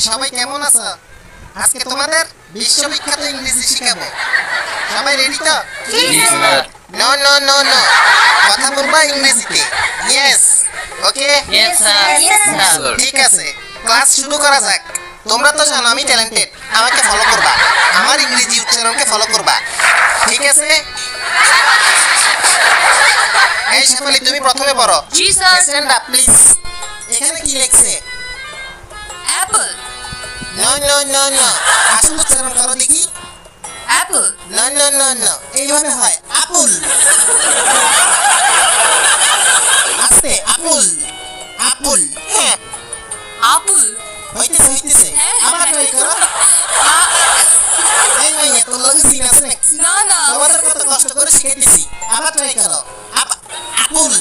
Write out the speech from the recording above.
সবাই কেমন আছো? আজকে তোমাদের বিশ্ববিখ্যাত ইংরেজি শিখাবো। সবাই রেডি তো? নো নো নো নো, কথা বলবা ইংরেজিতে। ইয়েস, ওকে, ঠিক আছে, ক্লাস শুরু করা যাক। তোমরা তো জানো আমি ট্যালেন্টেড, আমাকে ফলো করবা, আমার ইংরেজি উচ্চারণকে ফলো করবা, ঠিক আছে? এই শেফালি, তুমি প্রথমে পড়ো। জি স্যার। Stand up please. এখানে কি লেখছে? Apple no no no no, আসল উচ্চারণ করো দেখি। Apple no no no no, এইভাবে হয় আপুল। আস্তে, আপুল আপুল। হ্যাঁ, আপেল হইতেছে হইতেছে, আবার ট্রাই করো। এই মাইয়া, তোর লগে সিন আছে নাকি? না না তোমাদের কত কষ্ট করে শিখাইতেছি, আবার ট্রাই করো। আপুল।